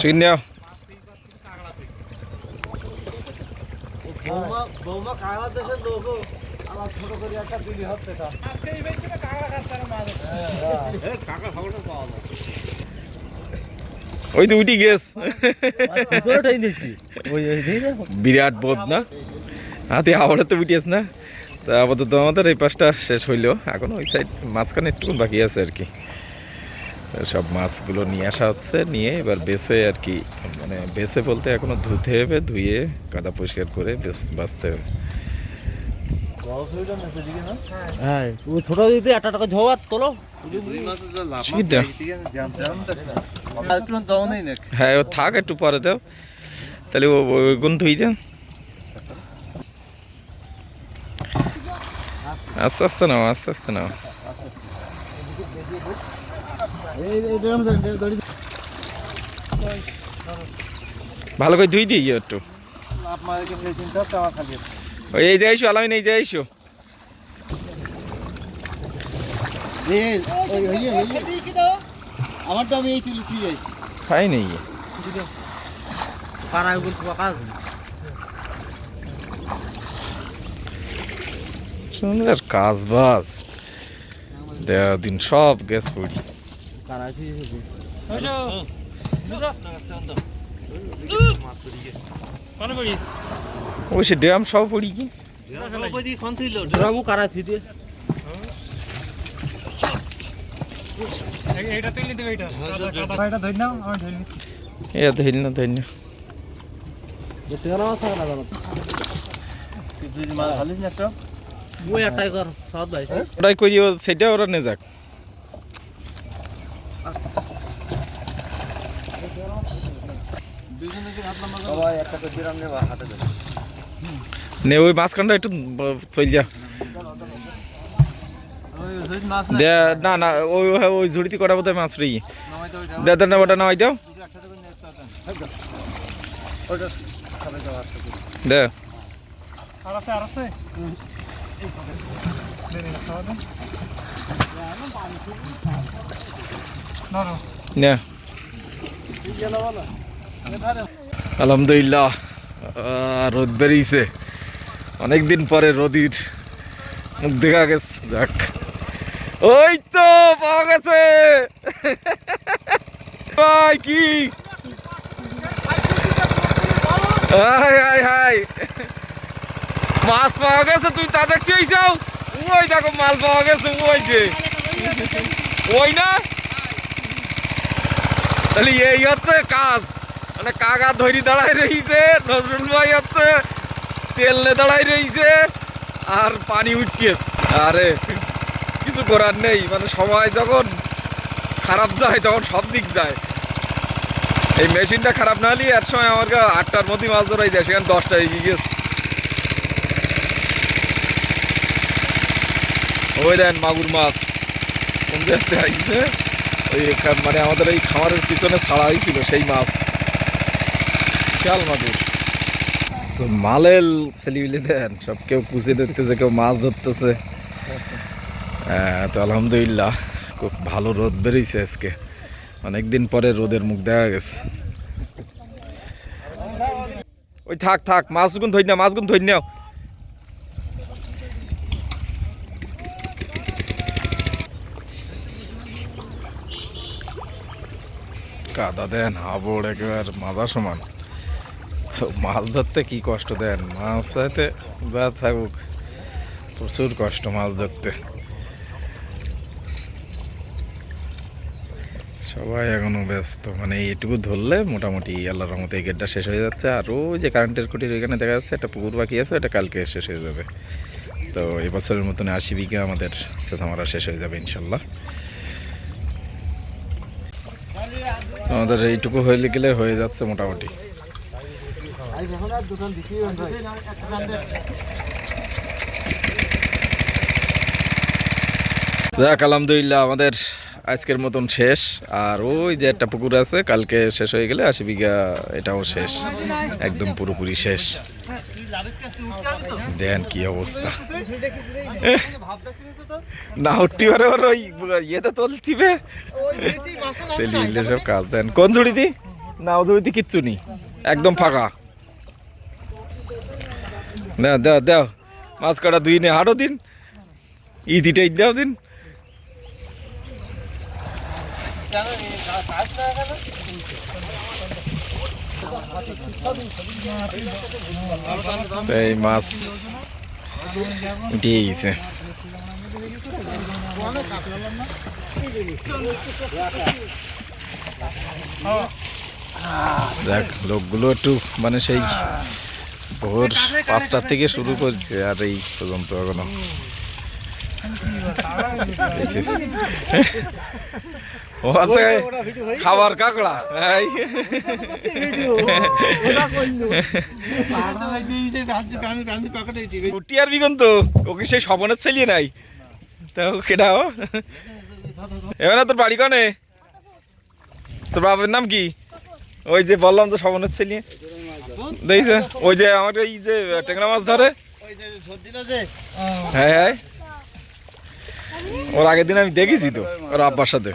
চিনি বৌমা কাগড়া দেশের লোক আমার ছোট করে একটা দিলি হচ্ছে ওই তো উঠি গেছ বিরাট বোধ না হাতে আবার তো উঠিস না তা আপাতত আমাদের এই পাশটা শেষ হইলো এখন ওই সাইড মাঝখানে একটু বাকি আছে আর কি সব মাছগুলো নিয়ে আসা হচ্ছে নিয়ে এবার বেছে আর কি মানে বেছে বলতে এখনো ধুতে হবে ধুয়ে কাদা পরিষ্কার করে বাঁচতে হবে হ্যাঁ ওই ছোট দিতে 1 টাকা ঝোয়াত তোলো হ্যাঁ ও থাক একটু পরে দাও তাহলে ওই গুণ ধুই দাও আস্তে আস্তে নাও আস্তে আস্তে নাও ভালো করে ধুই দিই একটু এই যে আইসো আলামিন এই যে আইসো আমারটা আমি এই তুলি তুই যাই খাই নেই পাড়ায় বল কাজ সুন্দর কাজ বাজ দিন সব গ্যাস পড়ি ওই সে ড্রাম সব পড়ি কি ড্রামও কারা থুই দিয়ে এইটা তুই নিতে এইটা এটা ধরে নাও আমি ধরে নিচ্ছি এ ধইল না ধইল না দেখতে গেল মাছ থাকা না তুই দুই মাছ খালিস না একটা ওই একটাই কর সব ভাই ওটাই করিও সেটা ওরা নে যাক সবাই একটা করে দিরাম নেবা হাতে ধরে নে ওই মাঝখানটা একটু চল যা দে না না ওই ওই ঝুড়িতে কটা বোধহয় মাছ রে দে দে না ওটা নামাই দাও দে আর আছে নে আলহামদুলিল্লাহ রোদ বেরিয়েছে অনেকদিন পরে রোদির মুখ দেখা গেছে যাক ওই তো পাওয়া গেছে ভাই কি হাই মাছ পাওয়া গেছে তুই তা দেখতে হইছাও ওই দেখো মাল পাওয়া গেছে ওই যে ওই না তাহলে এই হচ্ছে কাজ মানে কাকা ধরি দাঁড়ায় রয়েছে নজরুল ভাই হচ্ছে তেল নে দাঁড়ায় রয়েছে আর পানি উঠছেস আরে কিছু করার নেই মানে সময় যখন খারাপ যায় তখন সব দিক যায় এই মেশিনটা খারাপ না হলে এর সময় আমার 8টার মধ্যে মাছ ধরাই যায় সেখানে 10টা এগিয়ে গেছে ওই দেন মাগুর মাছ কোন জায়গাতে আইছে ওই মানে আমাদের এই খামারের পিছনে ছাড়া হয়েছিল সেই মাছ বিশাল মাগুর তো মালেল ছেলেবিলে দেন সব কেউ কুচে ধরতেছে কেউ মাছ ধরতেছে তো আলহামদুলিল্লাহ খুব ভালো রোদ বেরিয়েছে আজকে অনেকদিন পরে রোদের মুখ দেখা গেছে ওই থাক থাক মাছগুন ধরি না মাছগুন ধরি নাও কাদা দেন হাবড় একেবারে মাজা সমান তো মাছ ধরতে কি কষ্ট দেন মাছ চাইতে যা থাকুক প্রচুর কষ্ট মাছ ধরতে সবাই এখনো ব্যস্ত মানে এইটুকু ধরলে মোটামুটি আল্লাহর রহমতে এই গেটটা শেষ হয়ে যাচ্ছে আর ওই যে কারেন্টের খুঁটির ওইখানে দেখা যাচ্ছে একটা পুকুর বাকি আছে এটা কালকে শেষ হয়ে যাবে তো এই বছরের মতন 80 বিঘা আমাদের চেঁচামারা শেষ হয়ে যাবে ইনশাল্লাহ আমাদের এইটুকু হয়ে গেলে হয়ে যাচ্ছে মোটামুটি যাক আলহামদুলিল্লাহ আমাদের আজকের মতন শেষ আর ওই যে একটা পুকুর আছে কালকে শেষ হয়ে গেলে 80 বিঘা এটাও শেষ একদম পুরোপুরি শেষ দেন কি অবস্থা না উঠতে পারে ওর ওই ইয়েতে তুলতিবে ইংলিশ সব কাজ দেন কোন ঝুড়িতে না ও ঝুড়িতে কিচ্ছু নেই একদম ফাঁকা দাও দাও দাও মাছ কাটা দুই নে হাঁটো দিন দিটাই দাও দিন এই মাছ উঠে গেছে দেখ লোকগুলো একটু মানে সেই ভোর 5টা থেকে শুরু করছে আর এই পর্যন্ত এখনো ও আছে খাবার কাকড়া কুটি আর বিগন তো ওকে সেই স্বপনের ছেলিয়ে নাই তা কেটাও এবার তোর বাড়ি কনে তোর বাবার নাম কি ওই যে বললাম তো স্বপনের ছেলিয়ে দেখছ ওই যে আমার এই যে ট্যাংরা মাছ ধরে হ্যাঁ হ্যাঁ ওর আগের দিন আমি দেখেছি তো ওর আব্বার সাথে